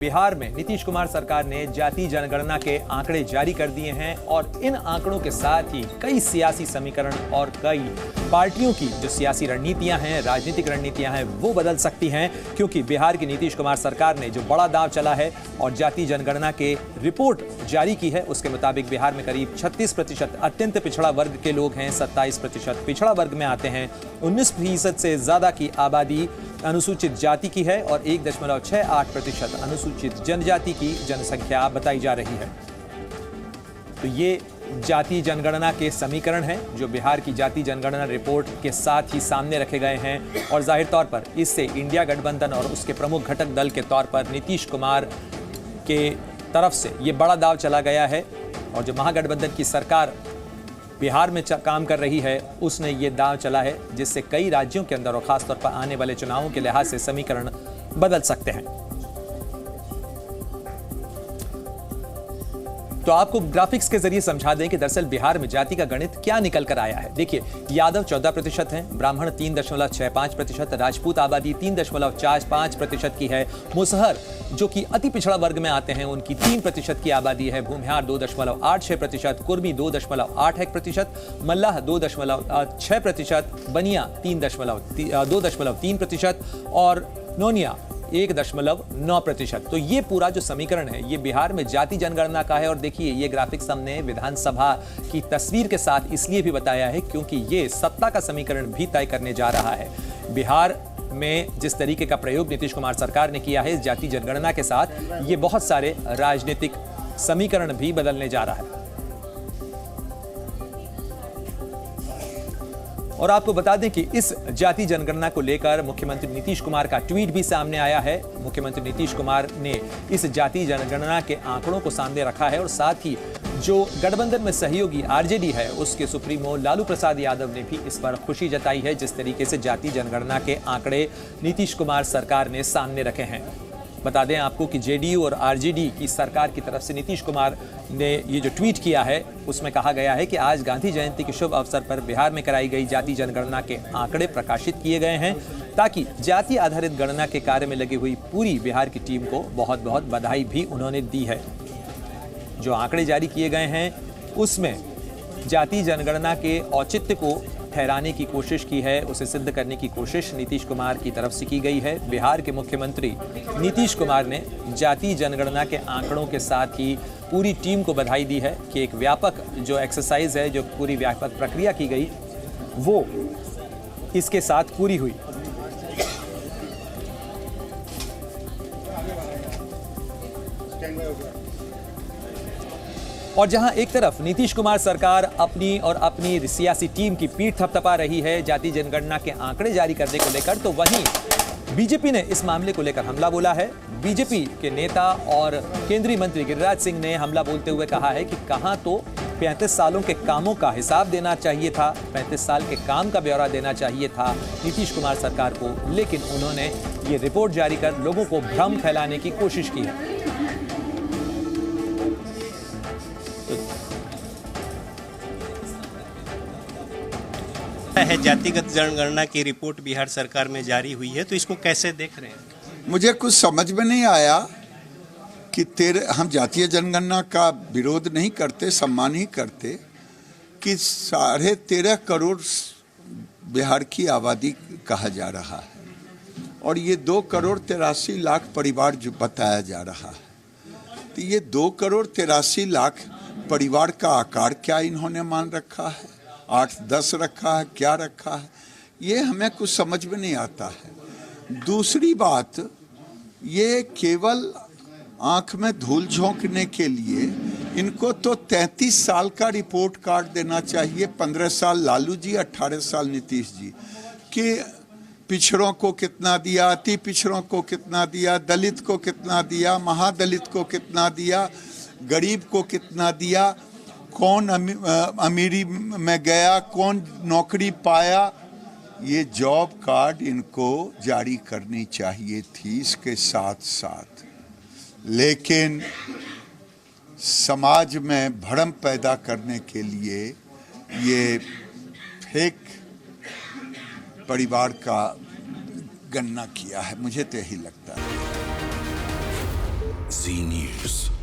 बिहार में नीतीश कुमार सरकार ने जाति जनगणना के आंकड़े जारी कर दिए हैं और इन आंकड़ों के साथ ही कई सियासी समीकरण और कई पार्टियों की जो सियासी रणनीतियां हैं, राजनीतिक रणनीतियां हैं, वो बदल सकती हैं, क्योंकि बिहार की नीतीश कुमार सरकार ने जो बड़ा दांव चला है और जाति जनगणना के रिपोर्ट जारी की है, उसके मुताबिक बिहार में करीब 36% अत्यंत पिछड़ा वर्ग के लोग हैं, 27% पिछड़ा वर्ग में आते हैं, 19% से ज्यादा की आबादी अनुसूचित जाति की है और 1.68% अनुसूचित जनजाति की जनसंख्या बताई जा रही है। तो ये जाति जनगणना के समीकरण हैं जो बिहार की जाति जनगणना रिपोर्ट के साथ ही सामने रखे गए हैं और जाहिर तौर पर इससे इंडिया गठबंधन और उसके प्रमुख घटक दल के तौर पर नीतीश कुमार के तरफ से ये बड़ा दाव चला गया है और जो महागठबंधन की सरकार बिहार में काम कर रही है उसने ये दांव चला है, जिससे कई राज्यों के अंदर और खासतौर पर आने वाले चुनावों के लिहाज से समीकरण बदल सकते हैं। तो आपको ग्राफिक्स के जरिए समझा दें कि दरअसल बिहार में जाति का गणित क्या निकल कर आया है। देखिए, यादव 14% हैं, ब्राह्मण 3.65%, राजपूत आबादी 3.45% की है, मुसहर जो कि अति पिछड़ा वर्ग में आते हैं उनकी 3% की आबादी है, भूमिहार 2.86%, कुर्मी 2.81%, मल्लाह 2.6%, बनिया 2.3% और नोनिया 1.9%। तो ये पूरा जो समीकरण है ये बिहार में जाति जनगणना का है। और देखिए, ये ग्राफिक्स हमने विधानसभा की तस्वीर के साथ इसलिए भी बताया है क्योंकि ये सत्ता का समीकरण भी तय करने जा रहा है। बिहार में जिस तरीके का प्रयोग नीतीश कुमार सरकार ने किया है इस जाति जनगणना के साथ, ये बहुत सारे राजनीतिक समीकरण भी बदलने जा रहा है। और आपको बता दें कि इस जाति जनगणना को लेकर मुख्यमंत्री नीतीश कुमार का ट्वीट भी सामने आया है। मुख्यमंत्री नीतीश कुमार ने इस जाति जनगणना के आंकड़ों को सामने रखा है और साथ ही जो गठबंधन में सहयोगी आरजेडी है उसके सुप्रीमो लालू प्रसाद यादव ने भी इस पर खुशी जताई है, जिस तरीके से जाति जनगणना के आंकड़े नीतीश कुमार सरकार ने सामने रखे हैं। बता दें आपको कि जेडीयू और आरजेडी की सरकार की तरफ से नीतीश कुमार ने ये जो ट्वीट किया है उसमें कहा गया है कि आज गांधी जयंती के शुभ अवसर पर बिहार में कराई गई जाति जनगणना के आंकड़े प्रकाशित किए गए हैं ताकि जाति आधारित गणना के कार्य में लगी हुई पूरी बिहार की टीम को बहुत बहुत बधाई भी उन्होंने दी है। जो आंकड़े जारी किए गए हैं उसमें जाति जनगणना के औचित्य को ठहराने की कोशिश की है, उसे सिद्ध करने की कोशिश नीतीश कुमार की तरफ से की गई है। बिहार के मुख्यमंत्री नीतीश कुमार ने जाति जनगणना के आंकड़ों के साथ ही पूरी टीम को बधाई दी है कि एक व्यापक जो एक्सरसाइज है, जो पूरी व्यापक प्रक्रिया की गई वो इसके साथ पूरी हुई। और जहां एक तरफ नीतीश कुमार सरकार अपनी सियासी टीम की पीठ थपथपा रही है जाति जनगणना के आंकड़े जारी करने को लेकर, तो वहीं बीजेपी ने इस मामले को लेकर हमला बोला है। बीजेपी के नेता और केंद्रीय मंत्री गिरिराज सिंह ने हमला बोलते हुए कहा है कि कहां तो 35 सालों के कामों का हिसाब देना चाहिए था, 35 साल के काम का ब्यौरा देना चाहिए था नीतीश कुमार सरकार को, लेकिन उन्होंने ये रिपोर्ट जारी कर लोगों को भ्रम फैलाने की कोशिश की है। जातिगत जनगणना की रिपोर्ट बिहार सरकार में जारी हुई है, तो इसको कैसे देख रहे हैं? मुझे कुछ समझ में नहीं आया कि हम जातीय जनगणना का विरोध नहीं करते, सम्मान ही करते कि 13.5 करोड़ बिहार की आबादी कहा जा रहा है और ये 2.83 करोड़ परिवार जो बताया जा रहा है। तो ये 2.83 करोड़ परिवार का आकार क्या इन्होंने मान रखा है, 8-10 रखा है, क्या रखा है, ये हमें कुछ समझ में नहीं आता है। दूसरी बात, ये केवल आंख में धूल झोंकने के लिए इनको तो 33 साल का रिपोर्ट कार्ड देना चाहिए, 15 साल लालू जी, 18 साल नीतीश जी, कि पिछड़ों को कितना दिया, अति पिछड़ों को कितना दिया, दलित को कितना दिया, महादलित को कितना दिया, गरीब को कितना दिया, कौन अमीरी में गया, कौन नौकरी पाया। ये जॉब कार्ड इनको जारी करनी चाहिए थी इसके साथ साथ, लेकिन समाज में भ्रम पैदा करने के लिए ये फेक परिवार का गणना किया है, मुझे तो यही लगता है। Z News.